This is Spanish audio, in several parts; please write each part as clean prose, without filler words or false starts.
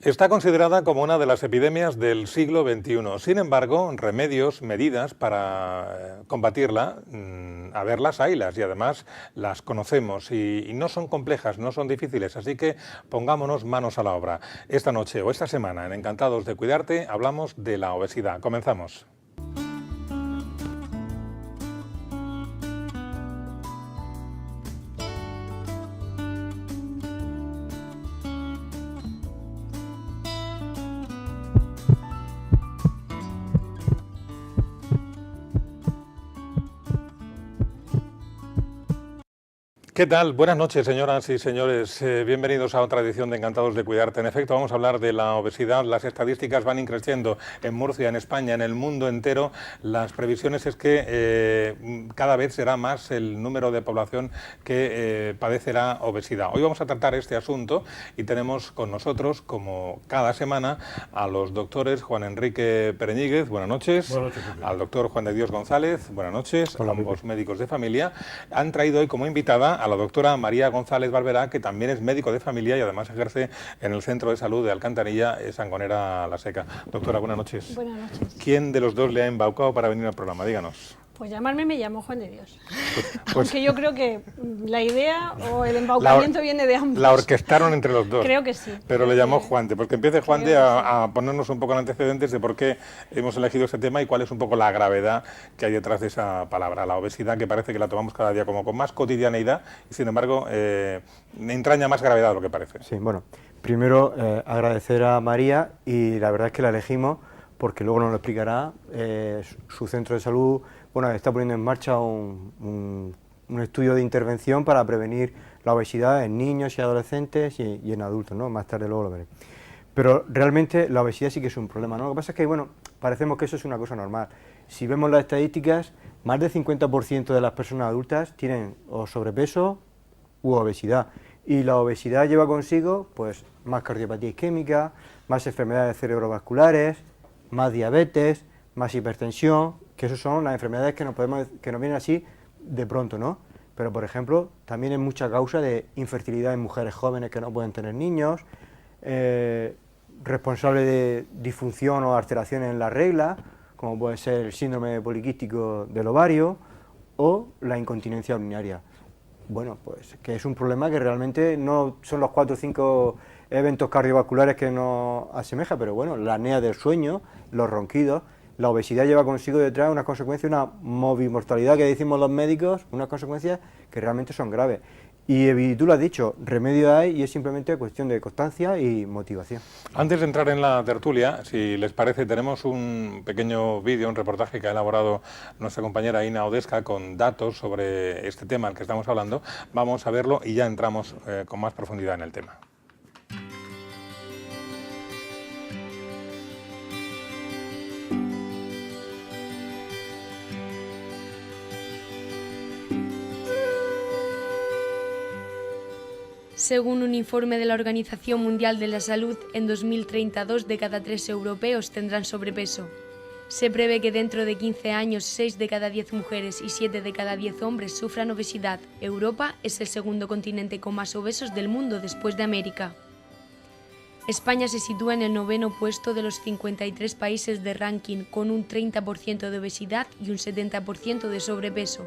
Está considerada como una de las epidemias del siglo XXI. Sin embargo, remedios, medidas para combatirla, a verlas haylas y además las conocemos y no son complejas, no son difíciles, así que pongámonos manos a la obra. Esta noche o esta semana en Encantados de Cuidarte hablamos de la obesidad. Comenzamos. ¿Qué tal? Buenas noches, señoras y señores. Bienvenidos a otra edición de Encantados de Cuidarte. En efecto, vamos a hablar de la obesidad. Las estadísticas van increciendo en Murcia, en España, en el mundo entero. Las previsiones es que cada vez será más el número de población que padecerá obesidad. Hoy vamos a tratar este asunto y tenemos con nosotros, como cada semana, a los doctores Juan Enrique Pereñíguez. Buenas noches. Buenas noches, Pepe. Al doctor Juan de Dios González. Buenas noches. Hola, ambos Pepe. médicos de familia. Han traído hoy como invitada a la doctora María González Barberá, que también es médico de familia y además ejerce en el Centro de Salud de Alcantarilla, Sangonera La Seca. Doctora, buenas noches. Buenas noches. ¿Quién de los dos le ha embaucado para venir al programa? Díganos. Pues llamarme me llamo Juan de Dios. Porque yo creo que la idea o el embaucamiento viene de ambos. La orquestaron entre los dos. Creo que sí. Pero le llamó Juante, porque empiece Juante Creo que a ponernos un poco en antecedentes de por qué hemos elegido este tema y cuál es un poco la gravedad que hay detrás de esa palabra, la obesidad, que parece que la tomamos cada día como con más cotidianeidad y sin embargo entraña más gravedad de lo que parece. Sí, bueno, primero agradecer a María y la verdad es que la elegimos porque luego nos lo explicará. Su centro de salud, bueno, está poniendo en marcha un estudio de intervención para prevenir la obesidad en niños y adolescentes y en adultos, ¿no? Más tarde luego lo veré. Pero realmente la obesidad sí que es un problema, ¿no? Lo que pasa es que, bueno, parecemos que eso es una cosa normal. Si vemos las estadísticas, más del 50% de las personas adultas tienen o sobrepeso u obesidad. Y la obesidad lleva consigo, pues, más cardiopatía isquémica, más enfermedades cerebrovasculares, más diabetes, más hipertensión, que esas son las enfermedades que nos vienen así de pronto, ¿no? Pero, por ejemplo, también hay mucha causa de infertilidad en mujeres jóvenes que no pueden tener niños, responsable de disfunción o alteraciones en la regla, como puede ser el síndrome poliquístico del ovario o la incontinencia urinaria. Bueno, pues que es un problema que realmente no son los 4 o 5 eventos cardiovasculares que nos asemeja, pero bueno, la apnea del sueño, los ronquidos, la obesidad lleva consigo detrás unas consecuencias, una movimortalidad que decimos los médicos, unas consecuencias que realmente son graves. Y tú lo has dicho, remedio hay y es simplemente cuestión de constancia y motivación. Antes de entrar en la tertulia, si les parece, tenemos un pequeño vídeo, un reportaje que ha elaborado nuestra compañera Ina Odesca con datos sobre este tema al que estamos hablando. Vamos a verlo y ya entramos con más profundidad en el tema. Según un informe de la Organización Mundial de la Salud, en 2030 2 de cada 3 europeos tendrán sobrepeso. Se prevé que dentro de 15 años 6 de cada 10 mujeres y 7 de cada 10 hombres sufran obesidad. Europa es el segundo continente con más obesos del mundo después de América. España se sitúa en el 9º puesto de los 53 países de ranking, con un 30% de obesidad y un 70% de sobrepeso.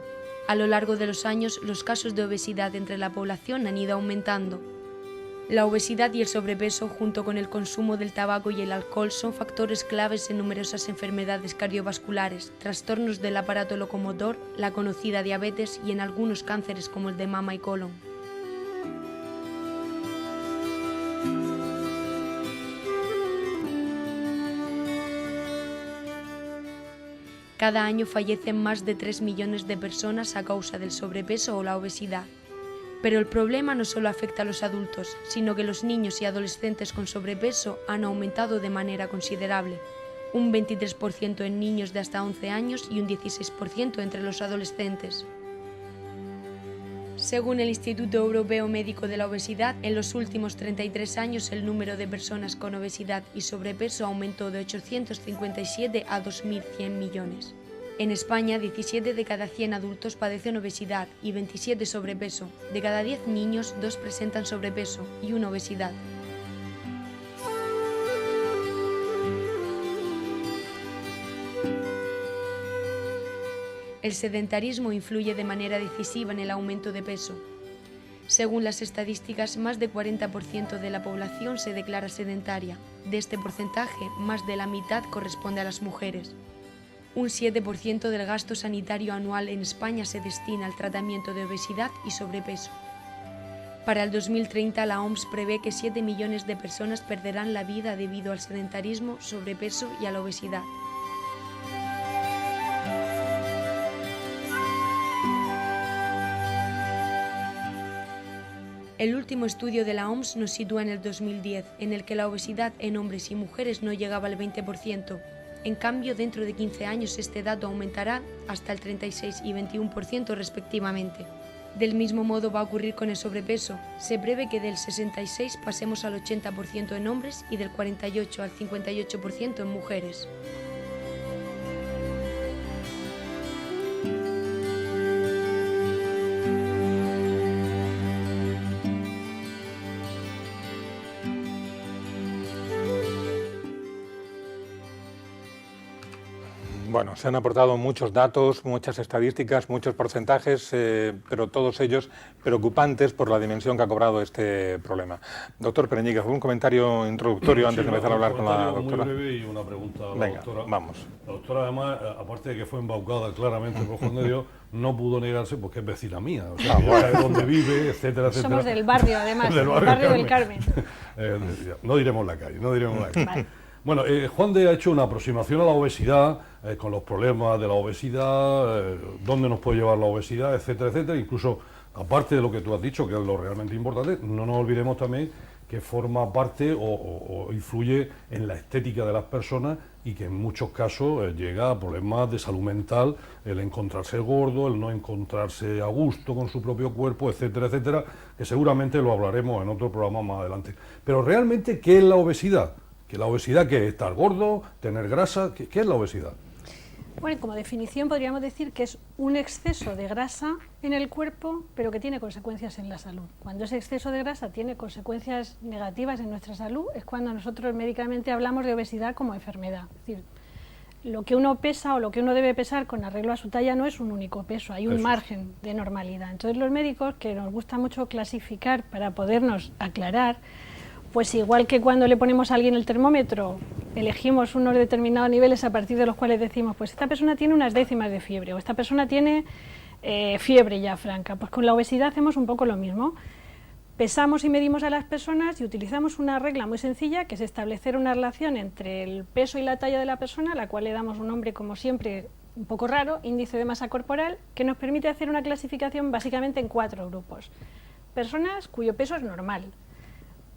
A lo largo de los años, los casos de obesidad entre la población han ido aumentando. La obesidad y el sobrepeso, junto con el consumo del tabaco y el alcohol, son factores claves en numerosas enfermedades cardiovasculares, trastornos del aparato locomotor, la conocida diabetes y en algunos cánceres como el de mama y colon. Cada año fallecen más de 3 millones de personas a causa del sobrepeso o la obesidad. Pero el problema no solo afecta a los adultos, sino que los niños y adolescentes con sobrepeso han aumentado de manera considerable. Un 23% en niños de hasta 11 años y un 16% entre los adolescentes. Según el Instituto Europeo Médico de la Obesidad, en los últimos 33 años el número de personas con obesidad y sobrepeso aumentó de 857 a 2.100 millones. En España, 17 de cada 100 adultos padecen obesidad y 27 sobrepeso. De cada 10 niños, 2 presentan sobrepeso y 1 obesidad. El sedentarismo influye de manera decisiva en el aumento de peso. Según las estadísticas, más del 40% de la población se declara sedentaria. De este porcentaje, más de la mitad corresponde a las mujeres. Un 7% del gasto sanitario anual en España se destina al tratamiento de obesidad y sobrepeso. Para el 2030, la OMS prevé que 7 millones de personas perderán la vida debido al sedentarismo, sobrepeso y a la obesidad. El último estudio de la OMS nos sitúa en el 2010, en el que la obesidad en hombres y mujeres no llegaba al 20%. En cambio, dentro de 15 años este dato aumentará hasta el 36 y 21% respectivamente. Del mismo modo va a ocurrir con el sobrepeso. Se prevé que del 66 pasemos al 80% en hombres y del 48 al 58% en mujeres. Bueno, se han aportado muchos datos, muchas estadísticas, muchos porcentajes, pero todos ellos preocupantes por la dimensión que ha cobrado este problema. Doctor Pereñíguez, un comentario introductorio antes de empezar a hablar con la doctora. Muy breve y una pregunta a la Venga, doctora. vamos. La doctora, además, aparte de que fue embaucada claramente por Juan de Dios, no pudo negarse porque es vecina mía, o sea, que ya sabe dónde vive, etcétera, etcétera. Somos del barrio, además, del barrio del Carmen. No diremos la calle, no diremos la calle. Vale. Bueno, Juan de ha hecho una aproximación a la obesidad, con los problemas de la obesidad, dónde nos puede llevar la obesidad, etcétera, etcétera. Incluso, aparte de lo que tú has dicho, que es lo realmente importante, no nos olvidemos también que forma parte o influye en la estética de las personas y que en muchos casos llega a problemas de salud mental, el encontrarse gordo, el no encontrarse a gusto con su propio cuerpo, etcétera, etcétera, que seguramente lo hablaremos en otro programa más adelante. Pero realmente, ¿qué es la obesidad? ¿Que la obesidad qué es? ¿Estar gordo? ¿Tener grasa? ¿Qué es la obesidad? Bueno, como definición podríamos decir que es un exceso de grasa en el cuerpo, pero que tiene consecuencias en la salud. Cuando ese exceso de grasa tiene consecuencias negativas en nuestra salud, es cuando nosotros médicamente hablamos de obesidad como enfermedad. Es decir, lo que uno pesa o lo que uno debe pesar con arreglo a su talla no es un único peso, hay un margen de normalidad. Entonces los médicos, que nos gusta mucho clasificar para podernos aclarar, pues igual que cuando le ponemos a alguien el termómetro, elegimos unos determinados niveles a partir de los cuales decimos, pues esta persona tiene unas décimas de fiebre o esta persona tiene fiebre ya franca. Pues con la obesidad hacemos un poco lo mismo. Pesamos y medimos a las personas y utilizamos una regla muy sencilla, que es establecer una relación entre el peso y la talla de la persona, a la cual le damos un nombre, como siempre, un poco raro, índice de masa corporal, que nos permite hacer una clasificación básicamente en 4 grupos. Personas cuyo peso es normal.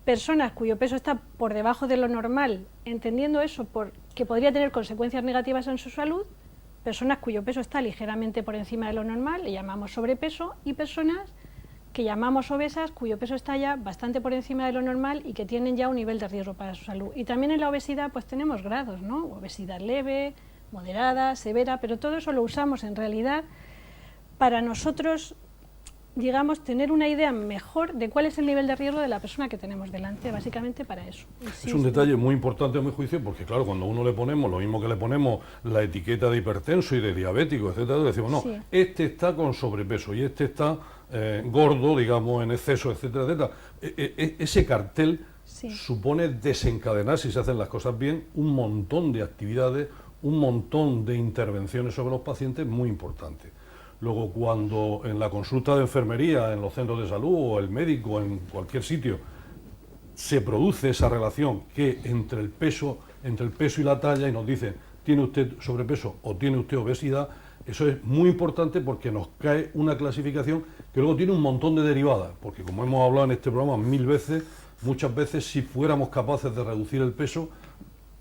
Personas cuyo peso está por debajo de lo normal, entendiendo eso que podría tener consecuencias negativas en su salud, personas cuyo peso está ligeramente por encima de lo normal, le llamamos sobrepeso, y personas que llamamos obesas, cuyo peso está ya bastante por encima de lo normal y que tienen ya un nivel de riesgo para su salud. Y también en la obesidad pues tenemos grados, ¿no? Obesidad leve, moderada, severa, pero todo eso lo usamos en realidad para nosotros, digamos, tener una idea mejor de cuál es el nivel de riesgo de la persona que tenemos delante, básicamente para eso. Sí, es un detalle muy importante a mi juicio, porque claro, cuando uno le ponemos lo mismo que le ponemos la etiqueta de hipertenso y de diabético, etcétera, decimos, no, sí, este está con sobrepeso y este está gordo, digamos, en exceso, etcétera, etcétera. Ese cartel supone desencadenar, si se hacen las cosas bien, un montón de actividades, un montón de intervenciones sobre los pacientes muy importantes. Luego, cuando en la consulta de enfermería, en los centros de salud o el médico, en cualquier sitio, se produce esa relación que entre el peso y la talla y nos dicen, ¿tiene usted sobrepeso o tiene usted obesidad? Eso es muy importante porque nos cae una clasificación que luego tiene un montón de derivadas, porque como hemos hablado en este programa 1000 veces, muchas veces si fuéramos capaces de reducir el peso,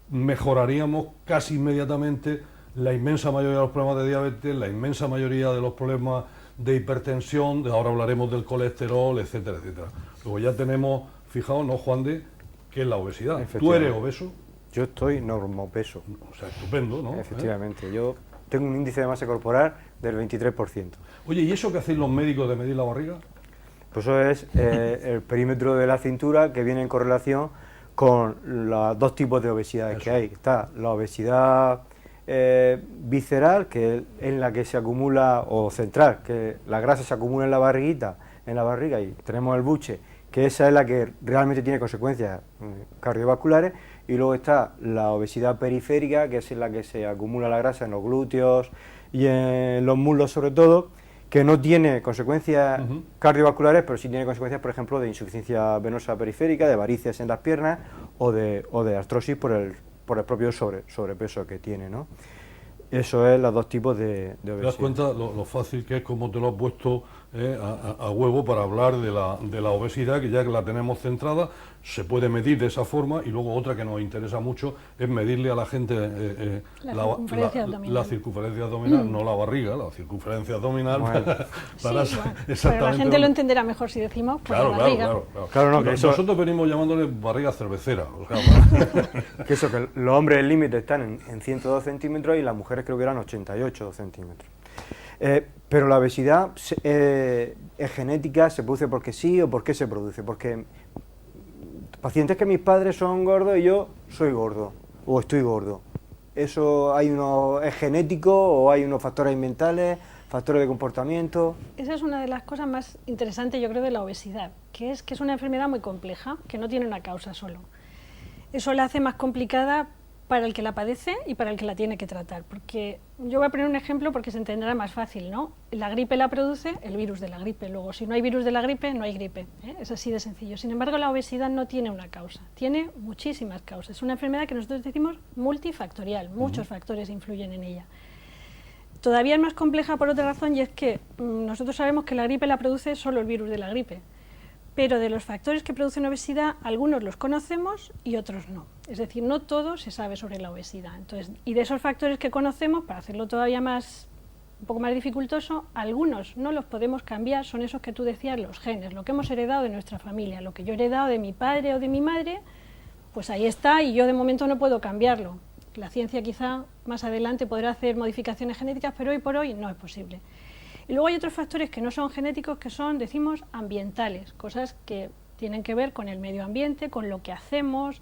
mejoraríamos casi inmediatamente la inmensa mayoría de los problemas de diabetes, la inmensa mayoría de los problemas de hipertensión, ahora hablaremos del colesterol, etcétera, etcétera. Luego ya tenemos, fijaos, ¿no, Juan de?, qué es la obesidad. ¿Tú eres obeso? Yo estoy normopeso. O sea, estupendo, ¿no? Efectivamente, yo tengo un índice de masa corporal del 23%. Oye, ¿y eso que hacéis los médicos de medir la barriga? Pues eso es el perímetro de la cintura, que viene en correlación con los dos tipos de obesidades que hay. Está la obesidad visceral, que es en la que se acumula, o central, que la grasa se acumula en la barriguita, en la barriga, y tenemos el buche, que esa es la que realmente tiene consecuencias cardiovasculares, y luego está la obesidad periférica, que es en la que se acumula la grasa en los glúteos y en los muslos sobre todo, que no tiene consecuencias cardiovasculares, pero sí tiene consecuencias, por ejemplo, de insuficiencia venosa periférica, de varices en las piernas o de artrosis por el propio sobrepeso que tiene, ¿no? Eso es los dos tipos de obesidad. ¿Te das cuenta lo fácil que es, como te lo has puesto a huevo para hablar de la obesidad, que ya que la tenemos centrada, se puede medir de esa forma? Y luego otra que nos interesa mucho es medirle a la gente la circunferencia abdominal, no la barriga, la circunferencia abdominal. Bueno. Para la gente lo entenderá mejor si decimos pues, la barriga. Claro, no, que nosotros venimos llamándole barriga cervecera. O sea, que los hombres el límite están en 102 centímetros y las mujeres creo que eran 88 centímetros. Pero la obesidad es genética, se produce porque sí, o por qué se produce. Porque pacientes que mis padres son gordos y yo soy gordo, o estoy gordo. ¿Eso es genético o hay unos factores ambientales, factores de comportamiento? Esa es una de las cosas más interesantes, yo creo, de la obesidad, que es una enfermedad muy compleja, que no tiene una causa solo. Eso la hace más complicada para el que la padece y para el que la tiene que tratar, porque yo voy a poner un ejemplo porque se entenderá más fácil, ¿no? La gripe la produce el virus de la gripe, luego si no hay virus de la gripe, no hay gripe, ¿eh? Es así de sencillo. Sin embargo, la obesidad no tiene una causa, tiene muchísimas causas. Es una enfermedad que nosotros decimos multifactorial, muchos factores influyen en ella. Todavía es más compleja por otra razón, y es que nosotros sabemos que la gripe la produce solo el virus de la gripe, pero de los factores que producen obesidad, algunos los conocemos y otros no. Es decir, no todo se sabe sobre la obesidad. Entonces, y de esos factores que conocemos, para hacerlo todavía un poco más dificultoso, algunos no los podemos cambiar, son esos que tú decías, los genes, lo que hemos heredado de nuestra familia, lo que yo he heredado de mi padre o de mi madre, pues ahí está y yo de momento no puedo cambiarlo. La ciencia quizá más adelante podrá hacer modificaciones genéticas, pero hoy por hoy no es posible. Y luego hay otros factores que no son genéticos, que son, decimos, ambientales, cosas que tienen que ver con el medio ambiente, con lo que hacemos,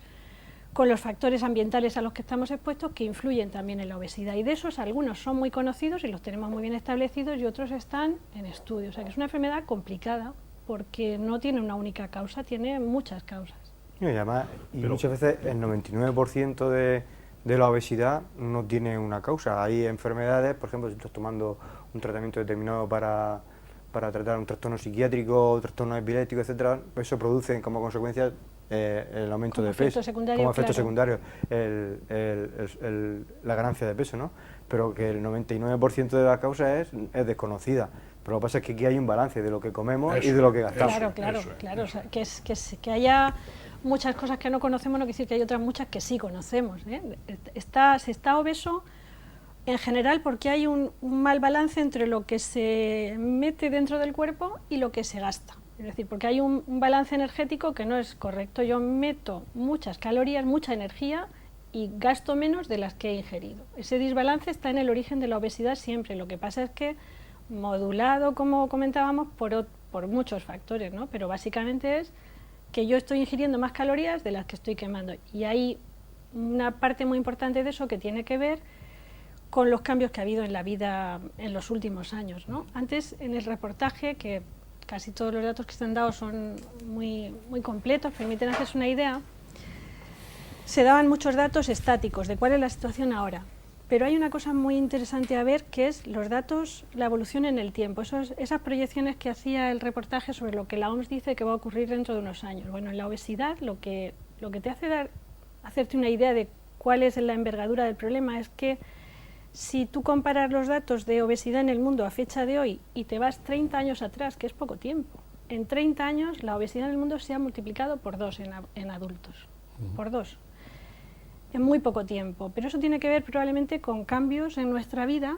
con los factores ambientales a los que estamos expuestos, que influyen también en la obesidad. Y de esos algunos son muy conocidos y los tenemos muy bien establecidos, y otros están en estudio. O sea que es una enfermedad complicada porque no tiene una única causa, tiene muchas causas. Y además, muchas veces el 99% de la obesidad no tiene una causa. Hay enfermedades, por ejemplo, si estás tomando un tratamiento determinado para tratar un trastorno psiquiátrico, trastorno epiléptico, etcétera, eso produce como consecuencia el aumento de peso, como efecto secundario, la ganancia de peso, ¿no? Pero que el 99% de la causa es desconocida. Pero lo que pasa es que aquí hay un balance de lo que comemos y de lo que gastamos. Claro. O sea, que haya muchas cosas que no conocemos no quiere decir que hay otras muchas que sí conocemos, ¿eh? Se está obeso en general porque hay un mal balance entre lo que se mete dentro del cuerpo y lo que se gasta. Es decir, porque hay un balance energético que no es correcto. Yo meto muchas calorías, mucha energía, y gasto menos de las que he ingerido. Ese desbalance está en el origen de la obesidad siempre. Lo que pasa es que modulado, como comentábamos, por muchos factores, ¿no? Pero básicamente es que yo estoy ingiriendo más calorías de las que estoy quemando. Y hay una parte muy importante de eso que tiene que ver con los cambios que ha habido en la vida en los últimos años, ¿no? Antes, en el reportaje, que casi todos los datos que están dados son muy completos, permiten hacerse una idea, se daban muchos datos estáticos de cuál es la situación ahora. Pero hay una cosa muy interesante a ver, que es los datos, la evolución en el tiempo, esas proyecciones que hacía el reportaje sobre lo que la OMS dice que va a ocurrir dentro de unos años. Bueno, en la obesidad lo que te hace hacerte una idea de cuál es la envergadura del problema es que si tú comparas los datos de obesidad en el mundo a fecha de hoy y te vas 30 años atrás, que es poco tiempo, en 30 años la obesidad en el mundo se ha multiplicado por 2 en adultos, por 2. En muy poco tiempo, pero eso tiene que ver probablemente con cambios en nuestra vida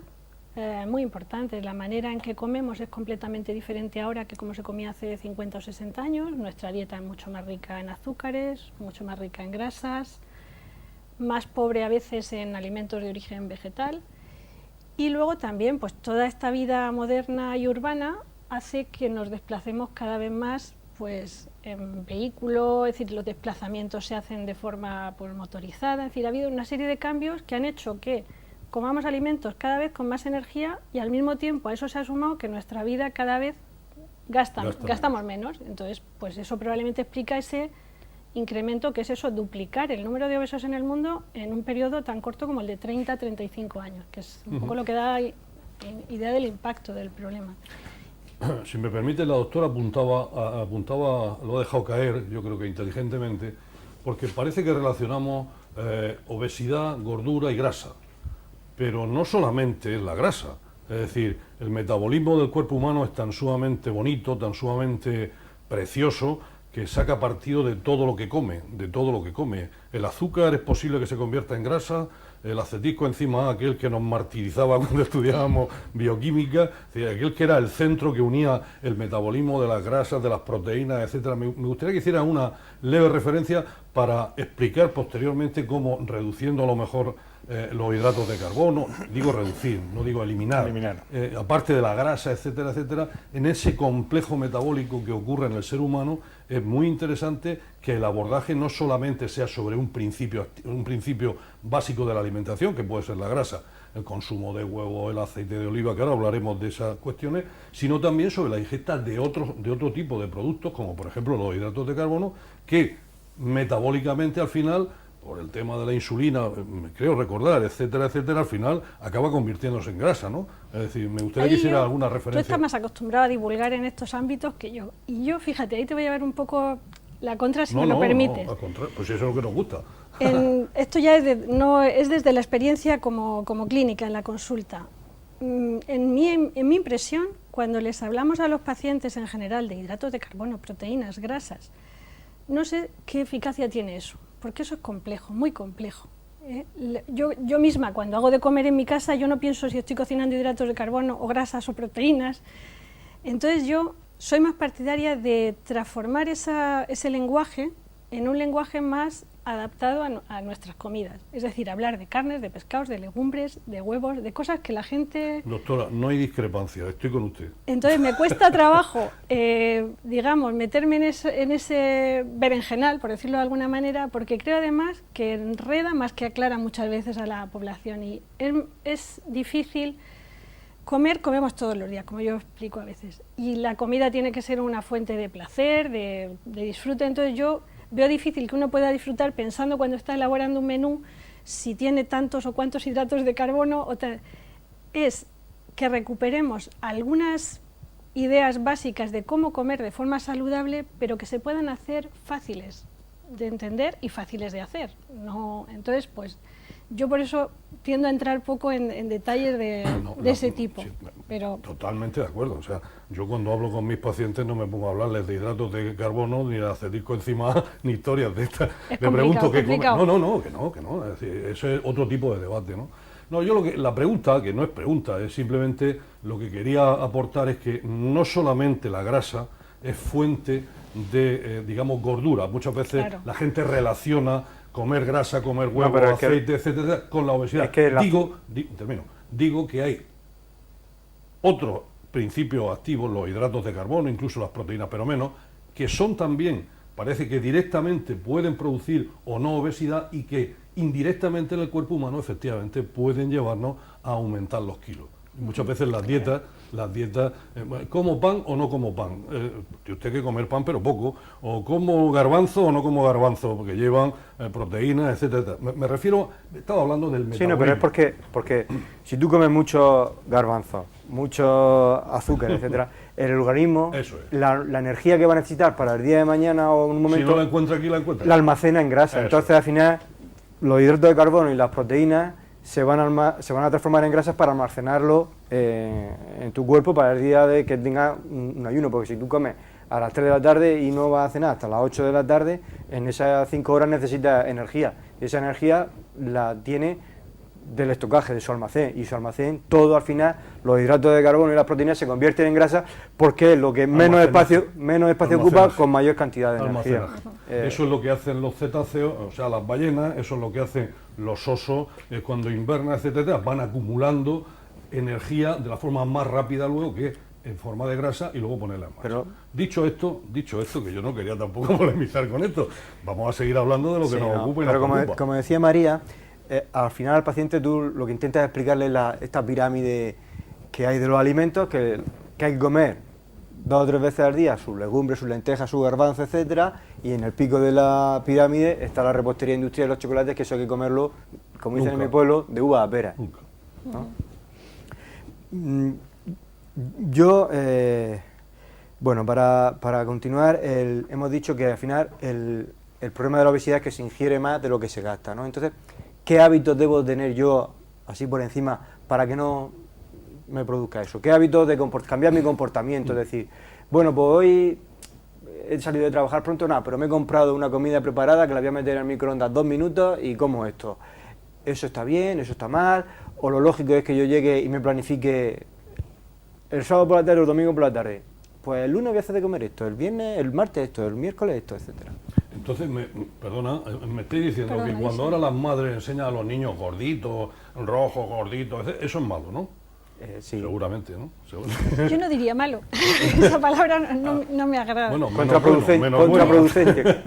muy importantes. La manera en que comemos es completamente diferente ahora que como se comía hace 50 o 60 años. Nuestra dieta es mucho más rica en azúcares, mucho más rica en grasas, más pobre a veces en alimentos de origen vegetal. Y luego también pues toda esta vida moderna y urbana hace que nos desplacemos cada vez más pues en vehículo, es decir, los desplazamientos se hacen de forma pues, motorizada, es decir, ha habido una serie de cambios que han hecho que comamos alimentos cada vez con más energía y al mismo tiempo a eso se ha sumado que nuestra vida cada vez gastamos menos. Entonces, pues eso probablemente explica ese incremento, que es eso, duplicar el número de obesos en el mundo en un periodo tan corto como el de 30 a 35 años, que es un poco lo que da idea del impacto del problema. Si me permite, la doctora apuntaba, lo ha dejado caer, yo creo que inteligentemente, porque parece que relacionamos obesidad, gordura y grasa, pero no solamente es la grasa, es decir, el metabolismo del cuerpo humano es tan sumamente bonito, tan sumamente precioso, que saca partido de todo lo que come, El azúcar es posible que se convierta en grasa, el acetilcoenzima, aquel que nos martirizaba cuando estudiábamos bioquímica, es decir, aquel que era el centro que unía el metabolismo de las grasas, de las proteínas, etcétera. Me gustaría que hiciera una leve referencia para explicar posteriormente cómo, reduciendo a lo mejor los hidratos de carbono, digo reducir, no digo eliminar. Aparte de la grasa, etcétera, etcétera, en ese complejo metabólico que ocurre en el ser humano, es muy interesante que el abordaje no solamente sea sobre un principio básico de la alimentación, que puede ser la grasa, el consumo de huevo, el aceite de oliva, que ahora hablaremos de esas cuestiones, sino también sobre la ingesta de otro tipo de productos, como por ejemplo los hidratos de carbono, que metabólicamente al final, por el tema de la insulina, creo recordar, etcétera, etcétera, al final acaba convirtiéndose en grasa, ¿no? Es decir, me gustaría que hiciera alguna referencia. Tú estás más acostumbrado a divulgar en estos ámbitos que yo. Y yo, fíjate, ahí te voy a ver un poco la contra, si me lo permites. No, al contrario, pues eso es lo que nos gusta. Esto ya es desde la experiencia como clínica, en la consulta. En mi impresión, cuando les hablamos a los pacientes en general de hidratos de carbono, proteínas, grasas, no sé qué eficacia tiene eso, porque eso es complejo, muy complejo. Yo misma, cuando hago de comer en mi casa, yo no pienso si estoy cocinando hidratos de carbono o grasas o proteínas. Entonces yo soy más partidaria de transformar ese lenguaje en un lenguaje más adaptado a nuestras comidas. Es decir, hablar de carnes, de pescados, de legumbres, de huevos, de cosas que la gente... Doctora, no hay discrepancia, estoy con usted. Entonces me cuesta trabajo, digamos, meterme en ese berenjenal, por decirlo de alguna manera, porque creo además que enreda más que aclara muchas veces a la población, y es difícil. Comemos todos los días, como yo explico a veces, y la comida tiene que ser una fuente de placer, de disfrute. Entonces yo veo difícil que uno pueda disfrutar pensando, cuando está elaborando un menú, si tiene tantos o cuantos hidratos de carbono. Es que recuperemos algunas ideas básicas de cómo comer de forma saludable, pero que se puedan hacer fáciles de entender y fáciles de hacer. Entonces, pues yo por eso tiendo a entrar poco en detalles de ese tipo. Sí, pero totalmente de acuerdo. O sea, yo cuando hablo con mis pacientes no me pongo a hablarles de hidratos de carbono, ni de acetilcoenzima, ni historias de estas. Le pregunto qué comen. Que no. Es decir, eso es otro tipo de debate, ¿no? No, la pregunta, que no es pregunta, es simplemente lo que quería aportar, es que no solamente la grasa es fuente de, digamos, gordura. Muchas veces la gente relaciona comer grasa, comer huevo, aceite, etcétera, con la obesidad. Digo que hay otros principios activos, los hidratos de carbono, incluso las proteínas, pero menos, que son también, parece que directamente pueden producir o no obesidad, y que indirectamente en el cuerpo humano efectivamente pueden llevarnos a aumentar los kilos. Muchas veces las dietas, ¿como pan o no como pan? Tiene usted que comer pan, pero poco. O como garbanzo o no como garbanzo, porque llevan proteínas, etcétera. Me refiero, estaba hablando del metabolismo. Sí, no, pero es porque si tú comes mucho garbanzo, mucho azúcar, etcétera, el organismo, la energía que va a necesitar para el día de mañana o en un momento... Si no la encuentra aquí, la encuentra. La almacena en grasa. Eso. Entonces, al final, los hidratos de carbono y las proteínas se van a transformar en grasas para almacenarlo en tu cuerpo para el día de que tengas un ayuno, porque si tú comes a las 3 de la tarde y no vas a cenar hasta las 8 de la tarde, en esas 5 horas necesitas energía, y esa energía la tiene del estocaje, de su almacén, y su almacén, todo al final, los hidratos de carbono y las proteínas se convierten en grasa, porque es lo que menos espacio ocupa con mayor cantidad de energía. Eso es lo que hacen los cetáceos, o sea, las ballenas, eso es lo que hacen los osos cuando invernan, etcétera, van acumulando energía de la forma más rápida luego, que en forma de grasa, y luego ponerla en marcha. Dicho esto, que yo no quería tampoco polemizar con esto, vamos a seguir hablando de lo que nos ocupa y nos preocupa. Como decía María, al final al paciente tú lo que intentas es explicarle esta pirámide que hay de los alimentos, que hay que comer 2 o 3 veces al día, sus legumbres, sus lentejas, sus garbanzos, etcétera, y en el pico de la pirámide está la repostería industrial de los chocolates, que eso hay que comerlo, como dicen en mi pueblo, de uva a pera. ¿No? Yo, bueno, para continuar, hemos dicho que al final el problema de la obesidad es que se ingiere más de lo que se gasta, ¿no? Entonces, ¿qué hábitos debo tener yo, así por encima, para que no me produzca eso? ¿Qué hábitos de cambiar mi comportamiento? Es decir, bueno, pues hoy he salido de trabajar pronto, nada, pero me he comprado una comida preparada que la voy a meter en el microondas 2 minutos y como esto. ¿Eso está bien? ¿Eso está mal? O lo lógico es que yo llegue y me planifique el sábado por la tarde o el domingo por la tarde. Pues el lunes voy a hacer de comer esto, el viernes, el martes esto, el miércoles esto, etcétera. Entonces, me estoy diciendo que cuando ahora las madres enseñan a los niños gorditos, rojos, gorditos, eso es malo, ¿no? Sí. Seguramente, ¿no? Yo no diría malo. Esa palabra no me agrada. Bueno, contraproducente.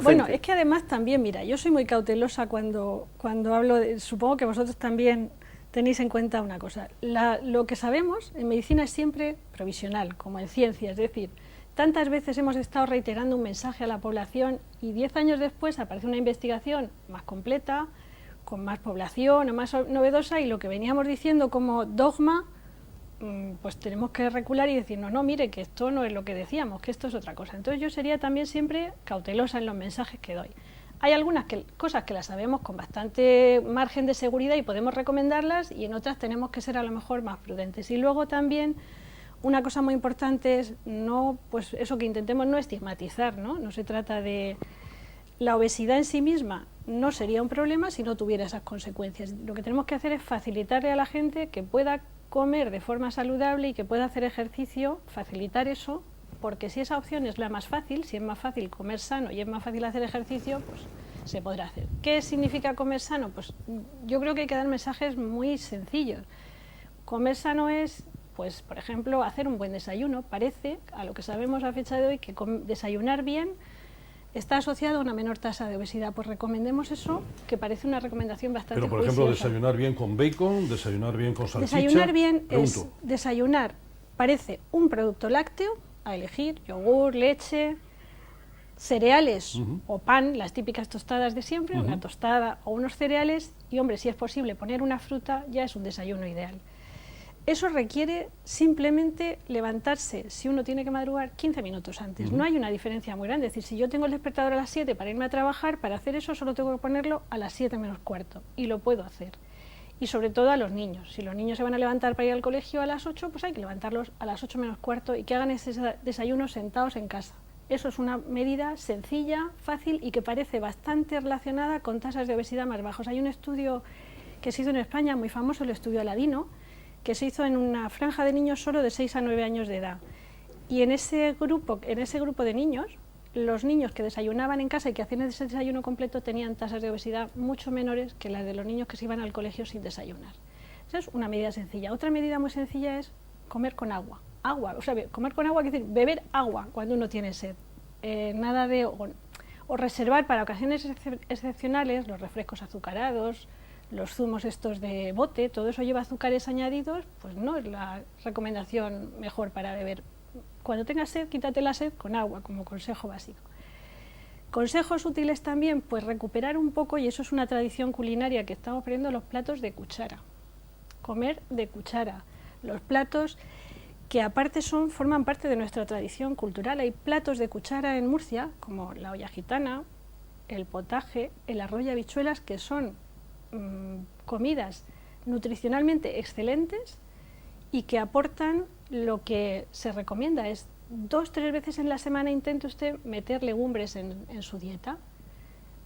Bueno, es que además también, mira, yo soy muy cautelosa cuando hablo supongo que vosotros también tenéis en cuenta una cosa. Lo que sabemos en medicina es siempre provisional, como en ciencia, es decir, tantas veces hemos estado reiterando un mensaje a la población y 10 años después aparece una investigación más completa, con más población o más novedosa, y lo que veníamos diciendo como dogma, pues tenemos que recular y decirnos, no, mire, que esto no es lo que decíamos, que esto es otra cosa. Entonces yo sería también siempre cautelosa en los mensajes que doy. Hay algunas cosas que las sabemos con bastante margen de seguridad y podemos recomendarlas, y en otras tenemos que ser a lo mejor más prudentes. Y luego también una cosa muy importante es pues eso, que intentemos no estigmatizar, ¿no? No se trata de... La obesidad en sí misma no sería un problema si no tuviera esas consecuencias. Lo que tenemos que hacer es facilitarle a la gente que pueda comer de forma saludable y que pueda hacer ejercicio, facilitar eso, porque si esa opción es la más fácil, si es más fácil comer sano y es más fácil hacer ejercicio, pues se podrá hacer. ¿Qué significa comer sano? Pues yo creo que hay que dar mensajes muy sencillos. Comer sano es, pues por ejemplo, hacer un buen desayuno. Parece, a lo que sabemos a fecha de hoy, que desayunar bien está asociado a una menor tasa de obesidad. Pues recomendemos eso, que parece una recomendación bastante Pero, por ejemplo, juiciosa. desayunar bien con bacon, desayunar bien con salchicha... Desayunar bien es desayunar, parece un producto lácteo, a elegir, yogur, leche, cereales o pan, las típicas tostadas de siempre, una tostada o unos cereales, y hombre, si es posible poner una fruta, ya es un desayuno ideal. Eso requiere simplemente levantarse, si uno tiene que madrugar, 15 minutos antes. No hay una diferencia muy grande. Es decir, si yo tengo el despertador a las 7 para irme a trabajar, para hacer eso solo tengo que ponerlo a las 7 menos cuarto. Y lo puedo hacer. Y sobre todo a los niños. Si los niños se van a levantar para ir al colegio a las 8, pues hay que levantarlos a las 8 menos cuarto y que hagan ese desayuno sentados en casa. Eso es una medida sencilla, fácil y que parece bastante relacionada con tasas de obesidad más bajos. Hay un estudio que se hizo en España, muy famoso, el estudio Aladino, que se hizo en una franja de niños solo de 6 a 9 años de edad. Y en ese grupo de niños, los niños que desayunaban en casa y que hacían ese desayuno completo tenían tasas de obesidad mucho menores que las de los niños que se iban al colegio sin desayunar. Esa es una medida sencilla. Otra medida muy sencilla es comer con agua. O sea, comer con agua quiere decir beber agua cuando uno tiene sed. Nada de... O reservar para ocasiones excepcionales los refrescos azucarados, los zumos estos de bote, todo eso lleva azúcares añadidos, pues no es la recomendación mejor para beber. Cuando tengas sed, quítate la sed con agua, como consejo básico. Consejos útiles también, pues recuperar un poco, y eso es una tradición culinaria que estamos perdiendo, los platos de cuchara. Comer de cuchara. Los platos que aparte forman parte de nuestra tradición cultural. Hay platos de cuchara en Murcia, como la olla gitana, el potaje, el arroz y habichuelas, que son comidas nutricionalmente excelentes y que aportan lo que se recomienda, es 2 o 3 veces en la semana intente usted meter legumbres en su dieta.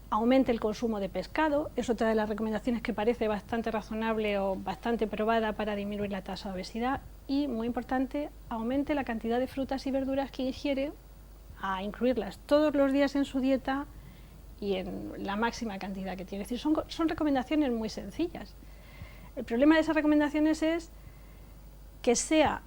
Aumente el consumo de pescado, es otra de las recomendaciones que parece bastante razonable o bastante probada para disminuir la tasa de obesidad. Y, muy importante, aumente la cantidad de frutas y verduras que ingiere, a incluirlas todos los días en su dieta y en la máxima cantidad que tiene. Es decir, son recomendaciones muy sencillas. El problema de esas recomendaciones es que sea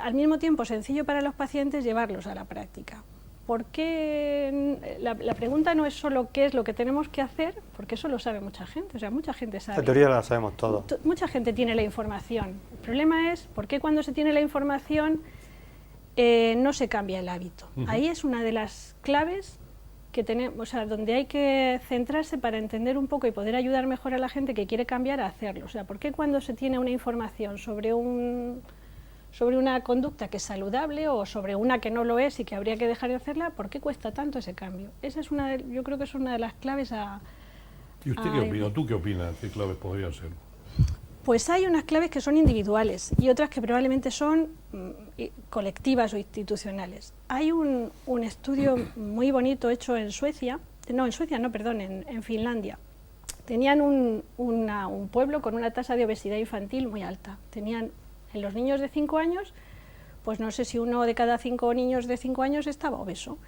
al mismo tiempo sencillo para los pacientes llevarlos a la práctica. ¿por qué? La pregunta no es solo qué es lo que tenemos que hacer, porque eso lo sabe mucha gente, o sea, mucha gente sabe. La teoría la sabemos todos. Mucha gente tiene la información. El problema es por qué cuando se tiene la información no se cambia el hábito. Ahí es una de las claves que tenemos, o sea, donde hay que centrarse para entender un poco y poder ayudar mejor a la gente que quiere cambiar a hacerlo. O sea, ¿por qué cuando se tiene una información sobre una conducta que es saludable o sobre una que no lo es y que habría que dejar de hacerla, ¿por qué cuesta tanto ese cambio? Esa es yo creo que es una de las claves a... ¿Y usted qué opina? ¿Tú qué opinas? ¿Qué claves podrían ser? Pues hay unas claves que son individuales y otras que probablemente son colectivas o institucionales. Hay un estudio muy bonito hecho en Suecia, en Finlandia. Tenían un pueblo con una tasa de obesidad infantil muy alta. Tenían en los niños de 5 años, pues no sé si 1 de cada 5 niños de 5 años estaba obeso.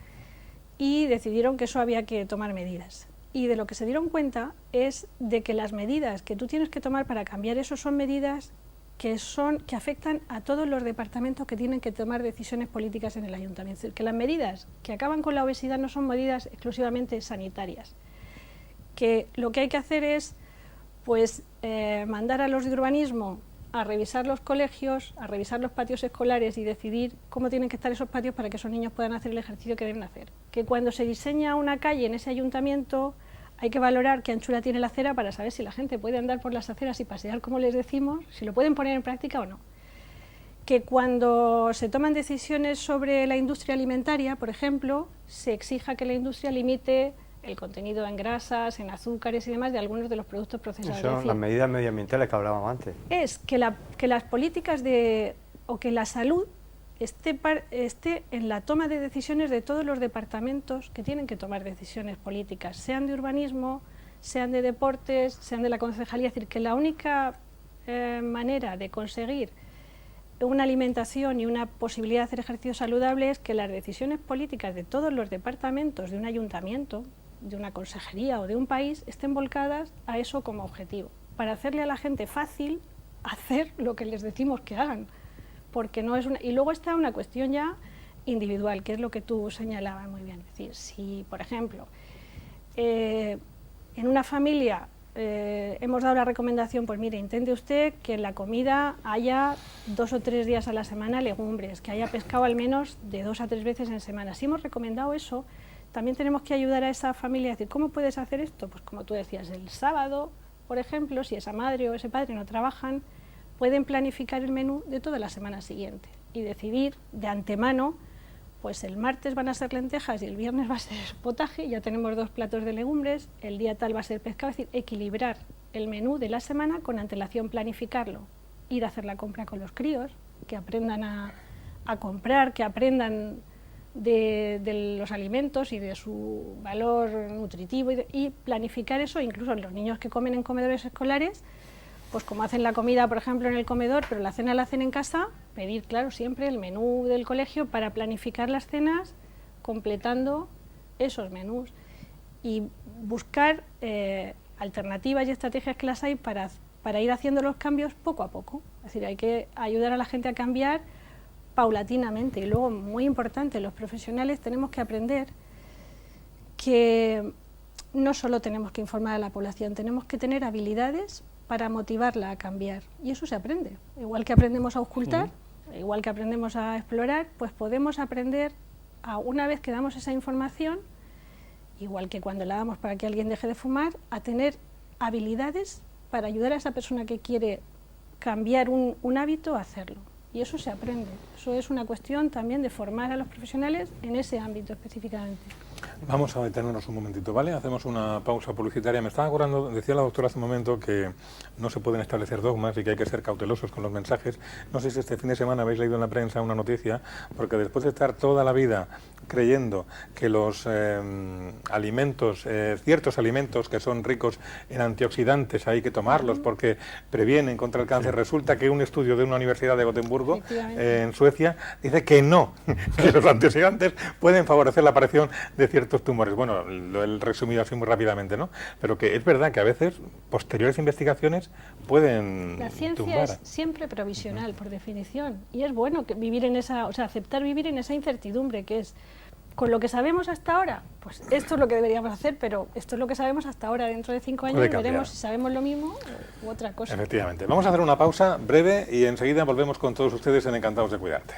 Y decidieron que eso había que tomar medidas. Y de lo que se dieron cuenta es de que las medidas que tú tienes que tomar para cambiar eso son medidas que afectan a todos los departamentos que tienen que tomar decisiones políticas en el ayuntamiento. Es decir, que las medidas que acaban con la obesidad no son medidas exclusivamente sanitarias. Que lo que hay que hacer es pues, mandar a los de urbanismo a revisar los colegios, a revisar los patios escolares y decidir cómo tienen que estar esos patios para que esos niños puedan hacer el ejercicio que deben hacer. Que cuando se diseña una calle en ese ayuntamiento hay que valorar qué anchura tiene la acera para saber si la gente puede andar por las aceras y pasear como les decimos, si lo pueden poner en práctica o no. Que cuando se toman decisiones sobre la industria alimentaria, por ejemplo, se exija que la industria limite el contenido en grasas, en azúcares y demás de algunos de los productos procesados. Son las medidas medioambientales que hablábamos antes. Es que las políticas o que la salud esté en la toma de decisiones de todos los departamentos que tienen que tomar decisiones políticas, sean de urbanismo, sean de deportes, sean de la concejalía. Es decir, que la única manera de conseguir una alimentación y una posibilidad de hacer ejercicio saludable es que las decisiones políticas de todos los departamentos de un ayuntamiento, de una consejería o de un país estén volcadas a eso como objetivo, para hacerle a la gente fácil hacer lo que les decimos que hagan, porque no es y luego está una cuestión ya individual, que es lo que tú señalabas muy bien. Es decir, si por ejemplo en una familia hemos dado la recomendación, pues mire, intente usted que en la comida haya 2 o 3 días a la semana legumbres, que haya pescado al menos de 2 a 3 veces en semana. Si hemos recomendado eso, también tenemos que ayudar a esa familia a decir, ¿cómo puedes hacer esto? Pues como tú decías, el sábado, por ejemplo, si esa madre o ese padre no trabajan, pueden planificar el menú de toda la semana siguiente y decidir de antemano, pues el martes van a ser lentejas y el viernes va a ser potaje, ya tenemos 2 platos de legumbres, el día tal va a ser pescado, es decir, equilibrar el menú de la semana con antelación, planificarlo, ir a hacer la compra con los críos, que aprendan a comprar, que aprendan de los alimentos y de su valor nutritivo y planificar eso, incluso los niños que comen en comedores escolares, pues como hacen la comida, por ejemplo, en el comedor, pero la cena la hacen en casa, pedir, claro, siempre el menú del colegio para planificar las cenas, completando esos menús y buscar alternativas y estrategias que las hay para ir haciendo los cambios poco a poco. Es decir, hay que ayudar a la gente a cambiar paulatinamente. Y luego, muy importante, los profesionales tenemos que aprender que no solo tenemos que informar a la población, tenemos que tener habilidades para motivarla a cambiar. Y eso se aprende. Igual que aprendemos a auscultar, igual que aprendemos a explorar, pues podemos aprender, una vez que damos esa información, igual que cuando la damos para que alguien deje de fumar, a tener habilidades para ayudar a esa persona que quiere cambiar un hábito a hacerlo. Y eso se aprende. Eso es una cuestión también de formar a los profesionales en ese ámbito específicamente. Vamos a detenernos un momentito, ¿vale? Hacemos una pausa publicitaria. Me estaba acordando, decía la doctora hace un momento, que no se pueden establecer dogmas y que hay que ser cautelosos con los mensajes. No sé si este fin de semana habéis leído en la prensa una noticia, porque después de estar toda la vida creyendo que los alimentos, ciertos alimentos que son ricos en antioxidantes, hay que tomarlos porque previenen contra el cáncer, resulta que un estudio de una universidad de Gotemburgo, en Suecia, dice que no, que los antioxidantes pueden favorecer la aparición de ciertos tumores. Bueno, lo he resumido así muy rápidamente, ¿no? Pero que es verdad que a veces posteriores investigaciones pueden La ciencia tumbar. es siempre provisional, por definición, y es bueno que vivir en esa, o sea, aceptar vivir en esa incertidumbre que es con lo que sabemos hasta ahora, pues esto es lo que deberíamos hacer, pero esto es lo que sabemos hasta ahora. Dentro de 5 años veremos si sabemos lo mismo u otra cosa. Efectivamente. Vamos a hacer una pausa breve y enseguida volvemos con todos ustedes en Encantados de Cuidarte.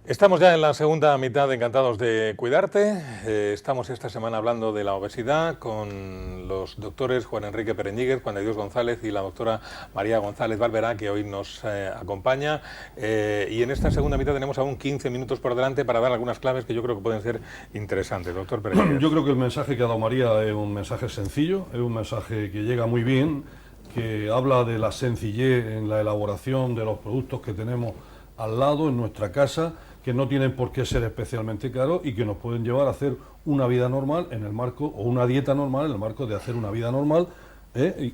Estamos ya en la segunda mitad de Encantados de Cuidarte. Estamos esta semana hablando de la obesidad con los doctores Juan Enrique Pereñíguez, Juan de Dios González y la doctora María González Barberá, que hoy nos acompaña. Y en esta segunda mitad tenemos aún 15 minutos por delante para dar algunas claves que yo creo que pueden ser interesantes. Doctor Pereñíguez. Yo creo que el mensaje que ha dado María es un mensaje sencillo, es un mensaje que llega muy bien, que habla de la sencillez en la elaboración de los productos que tenemos al lado, en nuestra casa, que no tienen por qué ser especialmente caros y que nos pueden llevar a hacer una vida normal en el marco, o una dieta normal en el marco de hacer una vida normal,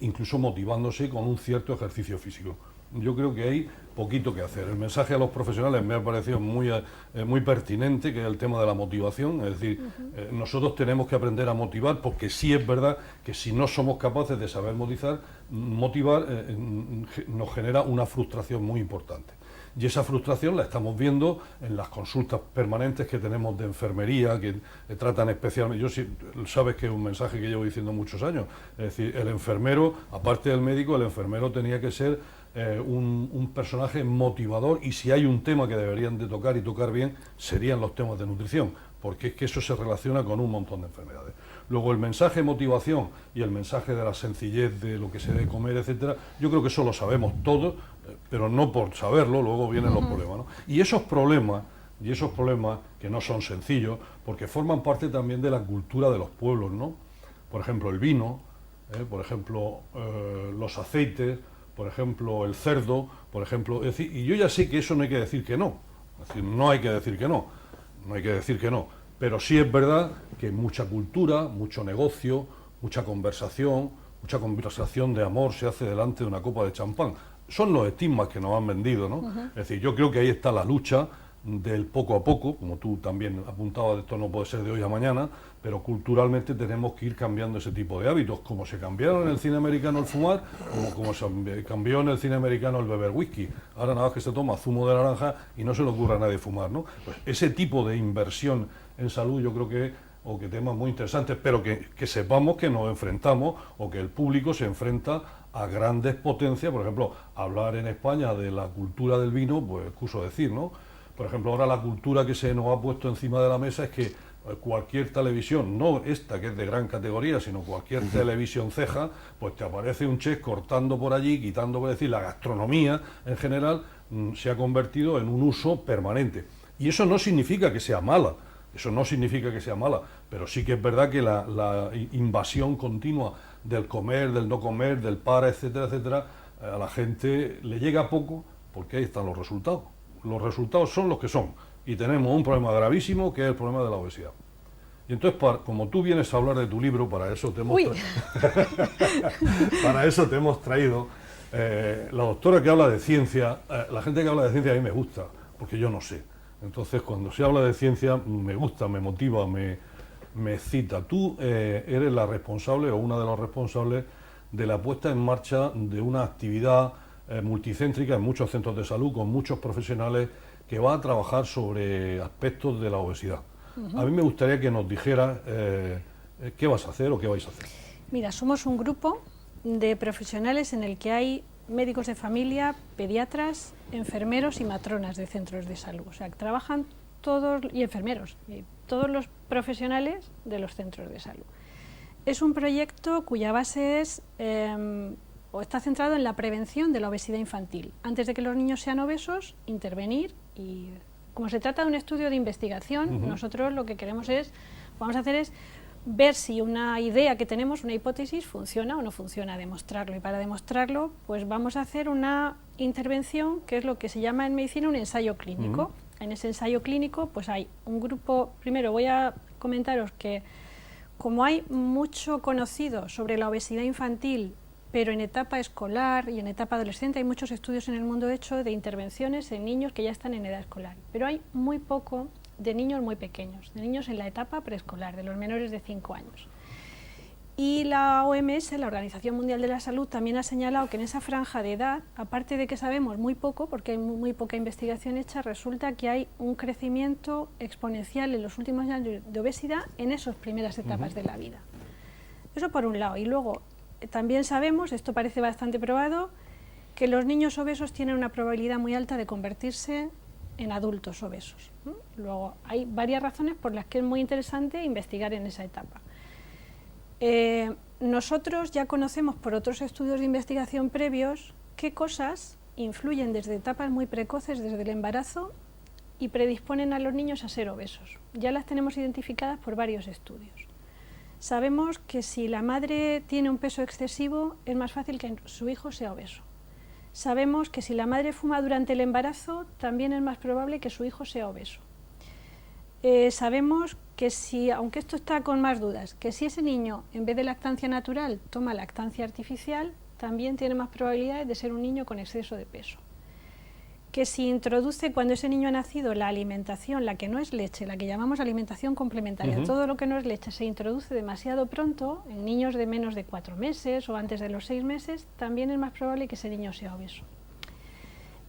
incluso motivándose con un cierto ejercicio físico. Yo creo que hay poquito que hacer. El mensaje a los profesionales me ha parecido muy pertinente, que es el tema de la motivación, es decir, nosotros tenemos que aprender a motivar, porque sí es verdad que si no somos capaces de saber motivar, nos genera una frustración muy importante. Y esa frustración la estamos viendo en las consultas permanentes que tenemos de enfermería, que tratan especialmente. Sabes que es un mensaje que llevo diciendo muchos años. Es decir, el enfermero, aparte del médico, el enfermero tenía que ser un personaje motivador, y si hay un tema que deberían de tocar y tocar bien, serían los temas de nutrición, porque es que eso se relaciona con un montón de enfermedades. Luego el mensaje de motivación y el mensaje de la sencillez de lo que se debe comer, etcétera, yo creo que eso lo sabemos todos, pero no por saberlo, luego vienen los problemas, ¿no? Y esos problemas que no son sencillos, porque forman parte también de la cultura de los pueblos, ¿no? Por ejemplo, el vino, por ejemplo, los aceites, por ejemplo, el cerdo, por ejemplo, es decir, y yo ya sé que eso no hay que decir que no, es decir, no hay que decir que no, pero sí es verdad que mucha cultura, mucho negocio, mucha conversación de amor se hace delante de una copa de champán. Son los estigmas que nos han vendido, ¿no? Es decir, yo creo que ahí está la lucha del poco a poco, como tú también apuntabas, esto no puede ser de hoy a mañana, pero culturalmente tenemos que ir cambiando ese tipo de hábitos, como se cambiaron en el cine americano el fumar, como se cambió en el cine americano el beber whisky. Ahora nada más que se toma zumo de naranja y no se le ocurre a nadie fumar, ¿no? Pues ese tipo de inversión en salud yo creo que temas muy interesantes, pero que sepamos que nos enfrentamos, o que el público se enfrenta a grandes potencias. Por ejemplo, hablar en España de la cultura del vino, pues excuso decir, ¿no? Por ejemplo, ahora la cultura que se nos ha puesto encima de la mesa es que cualquier televisión, no esta que es de gran categoría, sino cualquier televisión ceja, pues te aparece un chef cortando por allí, quitando, por decir, la gastronomía en general se ha convertido en un uso permanente. Y eso no significa que sea mala, pero sí que es verdad que la invasión continua del comer, del no comer, del para, etcétera, etcétera, a la gente le llega poco, porque ahí están los resultados. Los resultados son los que son, y tenemos un problema gravísimo, que es el problema de la obesidad. Y entonces, como tú vienes a hablar de tu libro, para eso te hemos traído la doctora que habla de ciencia. La gente que habla de ciencia a mí me gusta, porque yo no sé. Entonces, cuando se habla de ciencia, me gusta, me motiva, me excita. Tú eres la responsable, o una de las responsables, de la puesta en marcha de una actividad multicéntrica en muchos centros de salud, con muchos profesionales, que va a trabajar sobre aspectos de la obesidad. A mí me gustaría que nos dijeras qué vas a hacer o qué vais a hacer. Mira, somos un grupo de profesionales en el que hay médicos de familia, pediatras, enfermeros y matronas de centros de salud. O sea, que trabajan todos, y enfermeros, y todos los profesionales de los centros de salud. Es un proyecto cuya base es, o está centrado en la prevención de la obesidad infantil. Antes de que los niños sean obesos, intervenir, y como se trata de un estudio de investigación, nosotros lo que vamos a hacer es ver si una idea que tenemos, una hipótesis, funciona o no funciona, demostrarlo. Y para demostrarlo, pues vamos a hacer una intervención, que es lo que se llama en medicina un ensayo clínico. En ese ensayo clínico, pues hay un grupo. Primero voy a comentaros que, como hay mucho conocido sobre la obesidad infantil, pero en etapa escolar y en etapa adolescente, hay muchos estudios en el mundo hecho de intervenciones en niños que ya están en edad escolar, pero hay muy poco de niños muy pequeños, de niños en la etapa preescolar, de los menores de 5 años. Y la OMS, la Organización Mundial de la Salud, también ha señalado que en esa franja de edad, aparte de que sabemos muy poco, porque hay muy poca investigación hecha, resulta que hay un crecimiento exponencial en los últimos años de obesidad en esas primeras etapas de la vida. Eso por un lado. Y luego también sabemos, esto parece bastante probado, que los niños obesos tienen una probabilidad muy alta de convertirse en adultos obesos. Luego hay varias razones por las que es muy interesante investigar en esa etapa. Nosotros ya conocemos por otros estudios de investigación previos qué cosas influyen desde etapas muy precoces, desde el embarazo, y predisponen a los niños a ser obesos. Ya las tenemos identificadas por varios estudios. Sabemos que si la madre tiene un peso excesivo, es más fácil que su hijo sea obeso. Sabemos que si la madre fuma durante el embarazo, también es más probable que su hijo sea obeso. Sabemos que si, aunque esto está con más dudas, que si ese niño en vez de lactancia natural toma lactancia artificial, también tiene más probabilidades de ser un niño con exceso de peso. Que si introduce cuando ese niño ha nacido la alimentación, la que no es leche, la que llamamos alimentación complementaria, todo lo que no es leche se introduce demasiado pronto, en niños de menos de 4 meses o antes de los 6 meses, también es más probable que ese niño sea obeso.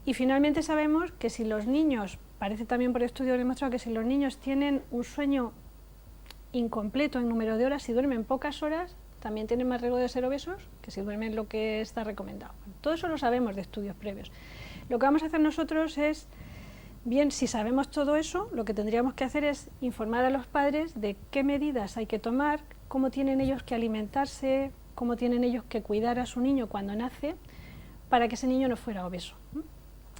Y finalmente sabemos que si los niños, parece también por estudios demostrado que si los niños tienen un sueño incompleto en número de horas, si duermen pocas horas, también tienen más riesgo de ser obesos que si duermen lo que está recomendado. Todo eso lo sabemos de estudios previos. Lo que vamos a hacer nosotros es, bien, si sabemos todo eso, lo que tendríamos que hacer es informar a los padres de qué medidas hay que tomar, cómo tienen ellos que alimentarse, cómo tienen ellos que cuidar a su niño cuando nace, para que ese niño no fuera obeso.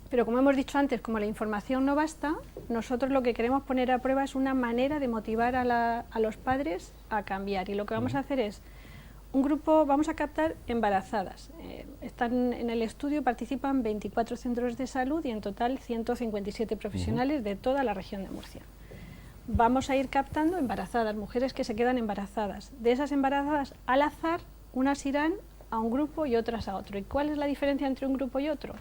Pero como hemos dicho antes, como la información no basta, nosotros lo que queremos poner a prueba es una manera de motivar a los padres a cambiar. Y lo que vamos a hacer es, un grupo, vamos a captar embarazadas. Están en el estudio, participan 24 centros de salud y en total 157 profesionales de toda la región de Murcia. Vamos a ir captando embarazadas, mujeres que se quedan embarazadas. De esas embarazadas, al azar, unas irán a un grupo y otras a otro. ¿Y cuál es la diferencia entre un grupo y otro?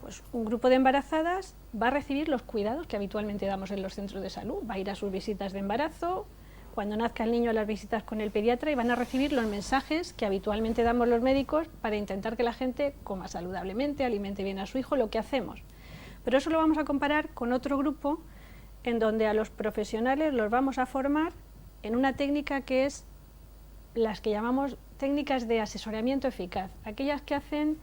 Pues un grupo de embarazadas va a recibir los cuidados que habitualmente damos en los centros de salud, va a ir a sus visitas de embarazo, cuando nazca el niño a las visitas con el pediatra y van a recibir los mensajes que habitualmente damos los médicos para intentar que la gente coma saludablemente, alimente bien a su hijo, lo que hacemos. Pero eso lo vamos a comparar con otro grupo en donde a los profesionales los vamos a formar en una técnica que es las que llamamos técnicas de asesoramiento eficaz, aquellas que hacen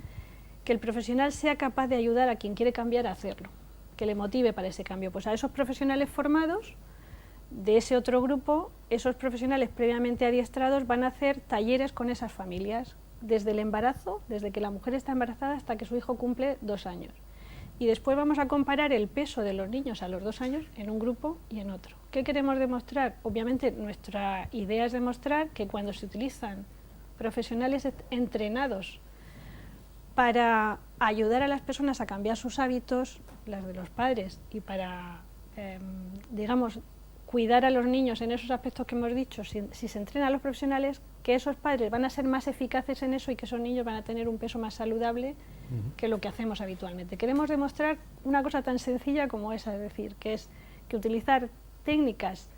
que el profesional sea capaz de ayudar a quien quiere cambiar a hacerlo, que le motive para ese cambio. Pues a esos profesionales formados de ese otro grupo, esos profesionales previamente adiestrados van a hacer talleres con esas familias, desde el embarazo, desde que la mujer está embarazada hasta que su hijo cumple 2 años. Y después vamos a comparar el peso de los niños a los 2 años en un grupo y en otro. ¿Qué queremos demostrar? Obviamente nuestra idea es demostrar que cuando se utilizan profesionales entrenados para ayudar a las personas a cambiar sus hábitos, las de los padres, y para, digamos, cuidar a los niños en esos aspectos que hemos dicho, si se entrena a los profesionales, que esos padres van a ser más eficaces en eso y que esos niños van a tener un peso más saludable que lo que hacemos habitualmente. Queremos demostrar una cosa tan sencilla como esa, es decir, que es que utilizar técnicas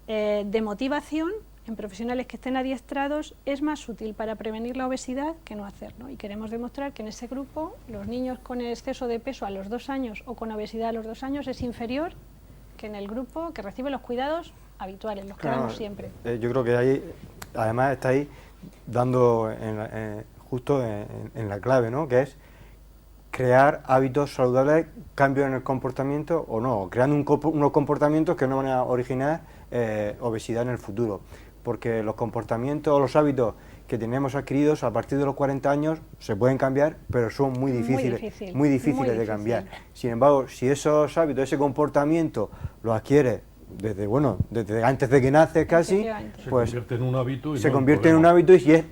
de motivación en profesionales que estén adiestrados es más útil para prevenir la obesidad que no hacerlo. Y queremos demostrar que en ese grupo los niños con exceso de peso a los 2 años o con obesidad a los 2 años es inferior que en el grupo que recibe los cuidados habituales, los que damos siempre. Yo creo que ahí, además, estáis dando justo en la clave, ¿no? Que es crear hábitos saludables, cambios en el comportamiento o no, creando unos comportamientos que no van a originar obesidad en el futuro. Porque los comportamientos o los hábitos que tenemos adquiridos a partir de los 40 años se pueden cambiar, pero son muy difíciles de cambiar. Sin embargo, si esos hábitos, ese comportamiento lo adquieres desde antes de que naces casi, pues se convierte en un hábito y es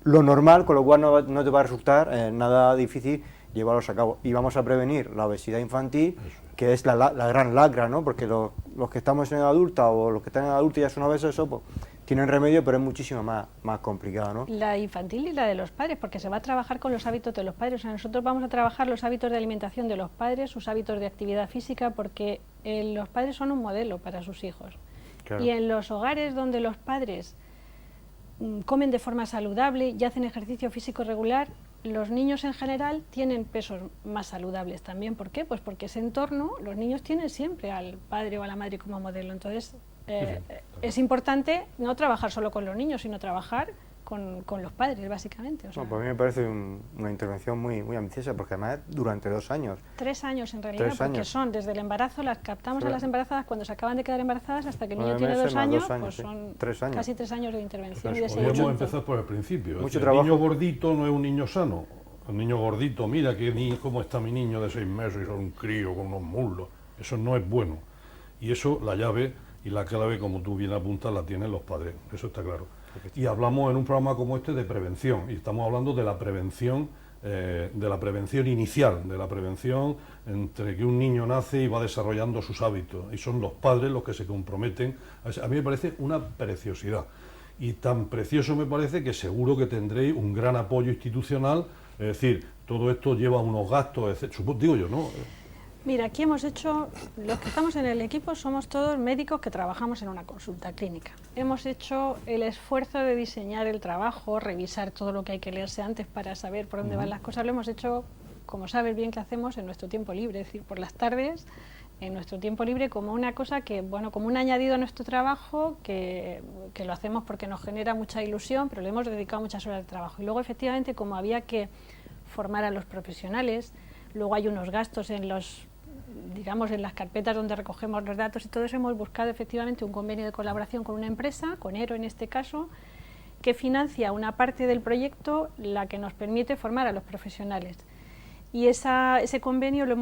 lo normal, con lo cual no te va a resultar nada difícil llevarlos a cabo. Y vamos a prevenir la obesidad infantil, que es la gran lacra, ¿no? Porque los que estamos en edad adulta o los que están en edad adulta y ya son obesos, eso pues tienen remedio, pero es muchísimo más complicado, ¿no? La infantil y la de los padres, porque se va a trabajar con los hábitos de los padres. O sea, nosotros vamos a trabajar los hábitos de alimentación de los padres, sus hábitos de actividad física, porque los padres son un modelo para sus hijos. Claro. Y en los hogares donde los padres comen de forma saludable y hacen ejercicio físico regular, los niños en general tienen pesos más saludables también. ¿Por qué? Pues porque ese entorno, los niños tienen siempre al padre o a la madre como modelo. Entonces, es importante no trabajar solo con los niños, sino trabajar con los padres, básicamente. O sea, No, pues a mí me parece una intervención muy ambiciosa, porque además durante 2 años. 3 años en realidad, 3 porque años. son desde el embarazo, las captamos Sí. a las embarazadas cuando se acaban de quedar embarazadas hasta que el 9 niño tiene meses 2 más años, 2 años, pues sí. son 3 años. casi 3 años de intervención y de Pues Podríamos seguimiento. empezar por el principio. Mucho El trabajo. niño gordito no es un niño sano. El niño gordito, mira cómo está mi niño de 6 meses y son un crío con unos muslos. Eso no es bueno. Y eso, la llave y la clave, como tú bien apuntas, la tienen los padres. Eso está claro. Y hablamos en un programa como este de prevención. Y estamos hablando de la prevención inicial, de la prevención entre que un niño nace y va desarrollando sus hábitos. Y son los padres los que se comprometen. A mí me parece una preciosidad. Y tan precioso me parece que seguro que tendréis un gran apoyo institucional. Es decir, todo esto lleva unos gastos, digo yo, ¿no? Mira, aquí hemos hecho, los que estamos en el equipo somos todos médicos que trabajamos en una consulta clínica. Hemos hecho el esfuerzo de diseñar el trabajo, revisar todo lo que hay que leerse antes para saber por dónde van las cosas. Lo hemos hecho, como sabes bien que hacemos, en nuestro tiempo libre, es decir, por las tardes, en nuestro tiempo libre, como una cosa que, bueno, como un añadido a nuestro trabajo, que lo hacemos porque nos genera mucha ilusión, pero le hemos dedicado muchas horas de trabajo. Y luego, efectivamente, como había que formar a los profesionales, luego hay unos gastos en en las carpetas donde recogemos los datos y todo eso, hemos buscado efectivamente un convenio de colaboración con una empresa, con ERO en este caso, que financia una parte del proyecto, la que nos permite formar a los profesionales. Y ese convenio lo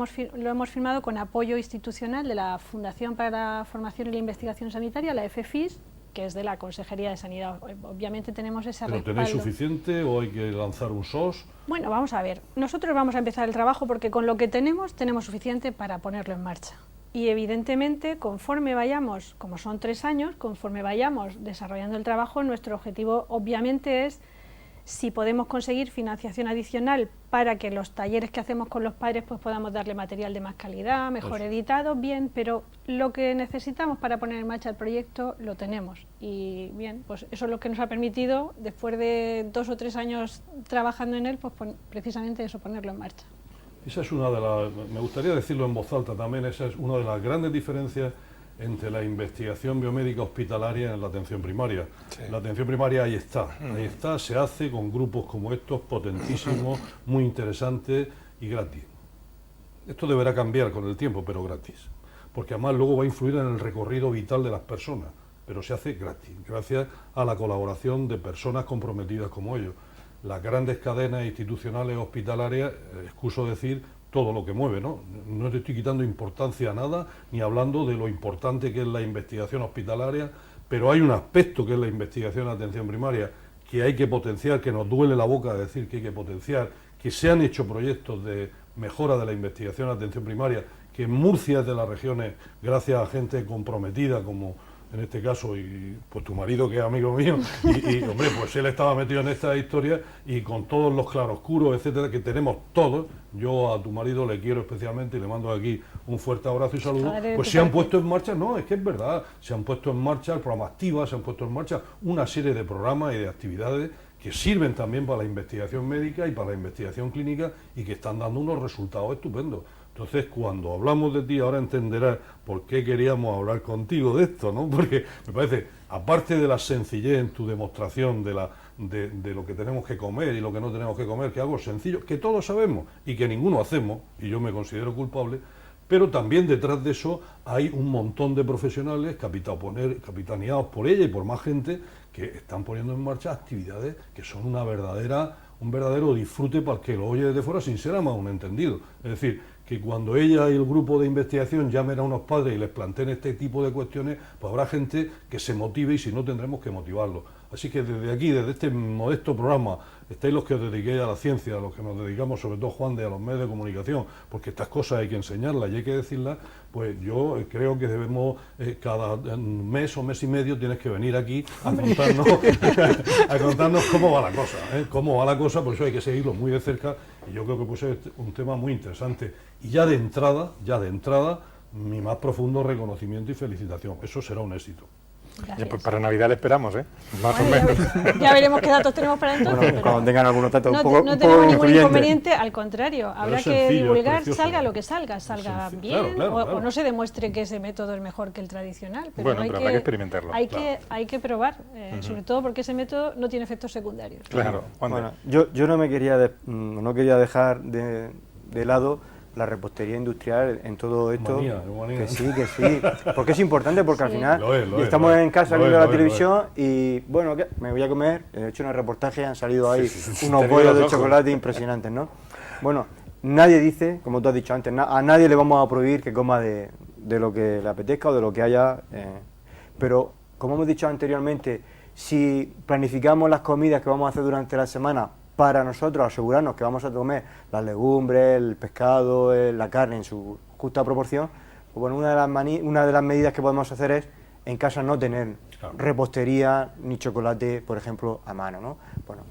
hemos firmado con apoyo institucional de la Fundación para la Formación y la Investigación Sanitaria, la FFIS, que es de la Consejería de Sanidad. Obviamente tenemos ese respaldo. ¿Pero tenéis suficiente o hay que lanzar un SOS? Bueno, vamos a ver. Nosotros vamos a empezar el trabajo porque con lo que tenemos suficiente para ponerlo en marcha. Y evidentemente, conforme vayamos, como son 3 años, conforme vayamos desarrollando el trabajo, nuestro objetivo obviamente es si podemos conseguir financiación adicional para que los talleres que hacemos con los padres pues podamos darle material de más calidad, mejor editado, bien, pero lo que necesitamos para poner en marcha el proyecto lo tenemos. Y bien, pues eso es lo que nos ha permitido, después de 2 o 3 años trabajando en él, pues precisamente eso, ponerlo en marcha. Esa es una de las, me gustaría decirlo en voz alta también, esa es una de las grandes diferencias entre la investigación biomédica hospitalaria en la atención primaria. Sí. La atención primaria ahí está, se hace con grupos como estos, potentísimos, muy interesantes y gratis. Esto deberá cambiar con el tiempo, pero gratis, porque además luego va a influir en el recorrido vital de las personas, pero se hace gratis, gracias a la colaboración de personas comprometidas como ellos. Las grandes cadenas institucionales hospitalarias, excuso decir, todo lo que mueve, ¿no? No te estoy quitando importancia a nada, ni hablando de lo importante que es la investigación hospitalaria, pero hay un aspecto que es la investigación en atención primaria que hay que potenciar, que nos duele la boca decir que hay que potenciar, que se han hecho proyectos de mejora de la investigación en atención primaria, que en Murcia es de las regiones, gracias a gente comprometida como en este caso, y pues tu marido que es amigo mío, y hombre, pues él estaba metido en esta historia y con todos los claroscuros, etcétera, que tenemos todos, yo a tu marido le quiero especialmente y le mando aquí un fuerte abrazo y saludo, pues se han puesto en marcha, no, es que es verdad, se han puesto en marcha el programa Activa, se han puesto en marcha una serie de programas y de actividades que sirven también para la investigación médica y para la investigación clínica y que están dando unos resultados estupendos. Entonces, cuando hablamos de ti, ahora entenderás por qué queríamos hablar contigo de esto, ¿no? Porque me parece, aparte de la sencillez en tu demostración de lo que tenemos que comer y lo que no tenemos que comer, que es algo sencillo, que todos sabemos y que ninguno hacemos, y yo me considero culpable, pero también detrás de eso hay un montón de profesionales capitaneados por ella y por más gente que están poniendo en marcha actividades que son un verdadero disfrute para el que lo oye desde fuera sin ser más un entendido. Es decir, que cuando ella y el grupo de investigación llamen a unos padres y les planteen este tipo de cuestiones, pues habrá gente que se motive y si no tendremos que motivarlo. Así que desde aquí, desde este modesto programa, estáis los que os dediquéis a la ciencia, los que nos dedicamos sobre todo Juan de a los medios de comunicación, porque estas cosas hay que enseñarlas y hay que decirlas, pues yo creo que debemos, cada mes o mes y medio tienes que venir aquí a contarnos cómo va la cosa, cómo va la cosa, por eso hay que seguirlo muy de cerca y yo creo que puede ser un tema muy interesante. Y ya de entrada, mi más profundo reconocimiento y felicitación. Eso será un éxito. Pues para Navidad le esperamos, más o Bueno, menos. ya veremos qué datos tenemos para entonces. Bueno, pero cuando tengan algunos datos no, un poco, no un tenemos poco ningún influyentes. inconveniente, al contrario, habrá es que sencillo, es divulgar, precioso. salga lo que salga Sencillo. bien, Claro. o no se demuestre que ese método es mejor que el tradicional. Pero Bueno, pero habrá que experimentarlo. Hay que probar, sobre todo porque ese método no tiene efectos secundarios. Claro, Bueno, yo no me quería no quería dejar de lado la repostería industrial en todo esto. Manía. Que sí, porque es importante, porque al Sí. final Lo es, estamos en casa lo viendo es, la lo es, televisión y bueno, ¿qué? Me voy a comer, he hecho unos reportajes, han salido ahí unos Te digo bollos los de ojos. chocolate impresionantes, ¿no? Bueno, nadie dice, como tú has dicho antes, a nadie le vamos a prohibir que coma de lo que le apetezca o de lo que haya, pero como hemos dicho anteriormente, si planificamos las comidas que vamos a hacer durante la semana para nosotros asegurarnos que vamos a comer las legumbres, el pescado, la carne en su justa proporción, pues bueno, una de las medidas que podemos hacer es en casa no tener repostería ni chocolate, por ejemplo, a mano, ¿no? Bueno,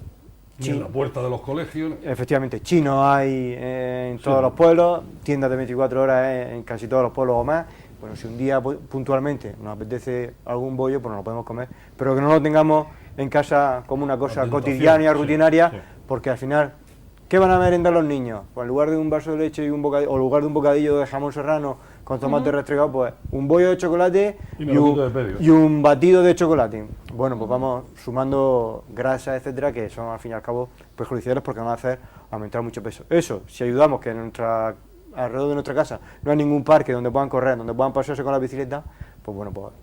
Ni en la puerta de los colegios. efectivamente, chinos hay en todos los pueblos, tiendas de 24 horas en casi todos los pueblos o más. Bueno, si un día puntualmente nos apetece algún bollo, pues no lo podemos comer, pero que no lo tengamos en casa como una cosa cotidiana y rutinaria, porque al final, ¿qué van a merendar los niños? Pues en lugar de un vaso de leche y un bocadillo, o en lugar de un bocadillo de jamón serrano con tomate restregado, pues un bollo de chocolate y un batido de chocolate. Bueno, pues vamos sumando grasas, etcétera, que son al fin y al cabo perjudiciales porque van a hacer aumentar mucho peso. Eso, si ayudamos que alrededor de nuestra casa no hay ningún parque donde puedan correr, donde puedan pasearse con la bicicleta, pues bueno, pues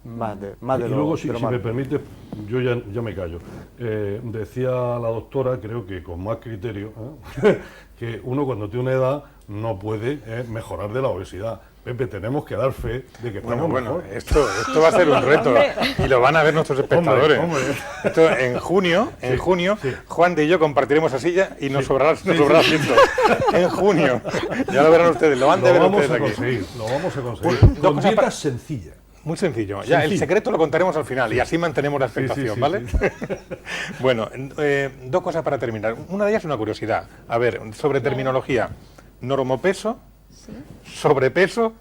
más de Y luego, si me permite, yo ya me callo. Decía la doctora, creo que con más criterio, que uno cuando tiene una edad no puede mejorar de la obesidad. Pepe, tenemos que dar fe de que estamos mejor. Esto va a ser un reto y lo van a ver nuestros espectadores. Hombre. Esto en junio, Juan de y yo compartiremos esa silla y nos sobrará asiento. En junio. Ya lo verán ustedes, lo van a ver ustedes aquí. Lo vamos a conseguir. Dos Con cosas dietas sencillas. Muy sencillo. Ya, el secreto lo contaremos al final y así mantenemos la expectación, ¿vale? Bueno, dos cosas para terminar. Una de ellas es una curiosidad. A ver, sobre terminología. Normopeso, sobrepeso,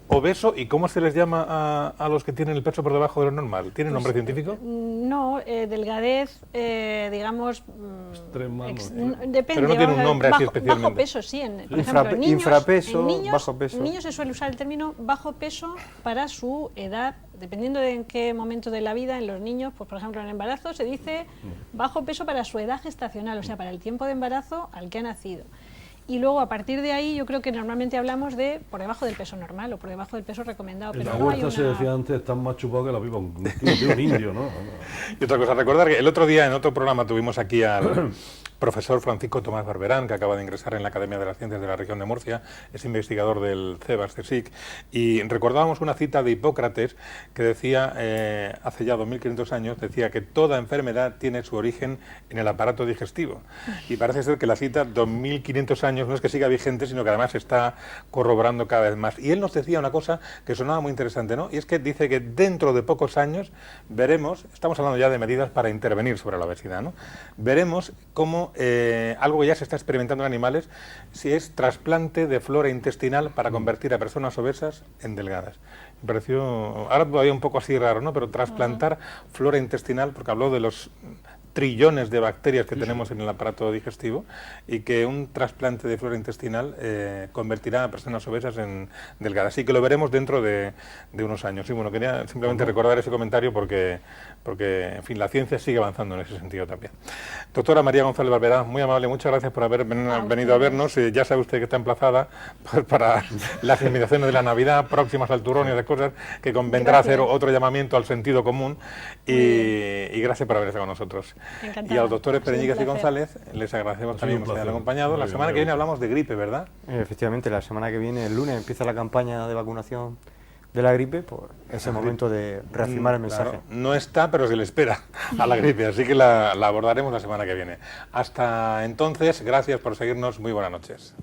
obeso, ¿y cómo se les llama a los que tienen el peso por debajo de lo normal? ¿Tiene nombre científico? No, delgadez, digamos... Extrema, depende. Pero no tiene un nombre así especialmente. Bajo peso, sí. Por ejemplo, en niños, infrapeso, en niños, bajo peso. En niños se suele usar el término bajo peso para su edad, dependiendo de en qué momento de la vida, en los niños, pues por ejemplo en el embarazo se dice bajo peso para su edad gestacional, o sea, para el tiempo de embarazo al que ha nacido. Y luego, a partir de ahí, yo creo que normalmente hablamos de por debajo del peso normal o por debajo del peso recomendado. En Pero la no hay huerta se decía antes, están más chupados que la pipa de un indio, ¿no? Y otra cosa, recordar que el otro día en otro programa tuvimos aquí al profesor Francisco Tomás Barberán, que acaba de ingresar en la Academia de las Ciencias de la Región de Murcia, es investigador del CSIC, y recordábamos una cita de Hipócrates que decía, hace ya 2500 años, decía que toda enfermedad tiene su origen en el aparato digestivo. Y parece ser que la cita, 2500 años, no es que siga vigente, sino que además se está corroborando cada vez más. Y él nos decía una cosa que sonaba muy interesante, ¿no? Y es que dice que dentro de pocos años veremos, estamos hablando ya de medidas para intervenir sobre la obesidad, ¿no? Veremos cómo algo que ya se está experimentando en animales, si es trasplante de flora intestinal para convertir a personas obesas en delgadas. Me pareció, ahora todavía un poco así raro, ¿no? Pero trasplantar flora intestinal, porque habló de los trillones de bacterias que tenemos en el aparato digestivo y que un trasplante de flora intestinal convertirá a personas obesas en delgadas. Así que lo veremos dentro de unos años. Sí, bueno, quería simplemente recordar ese comentario porque, en fin, la ciencia sigue avanzando en ese sentido también. Doctora María González Barberán, muy amable, muchas gracias por haber venido a vernos. Ya sabe usted que está emplazada para las celebraciones de la Navidad, próximas al turrón y de cosas, que convendrá hacer otro llamamiento al sentido común y gracias por haber estado con nosotros. Encantada. Y a los doctores Pereñigas y González les agradecemos también que nos hayan acompañado. La semana que viene hablamos de gripe, ¿verdad? Efectivamente, la semana que viene, el lunes, empieza la campaña de vacunación de la gripe, pues es el momento de reafirmar el mensaje. Claro, no está, pero se le espera a la gripe, así que la abordaremos la semana que viene. Hasta entonces, gracias por seguirnos, muy buenas noches.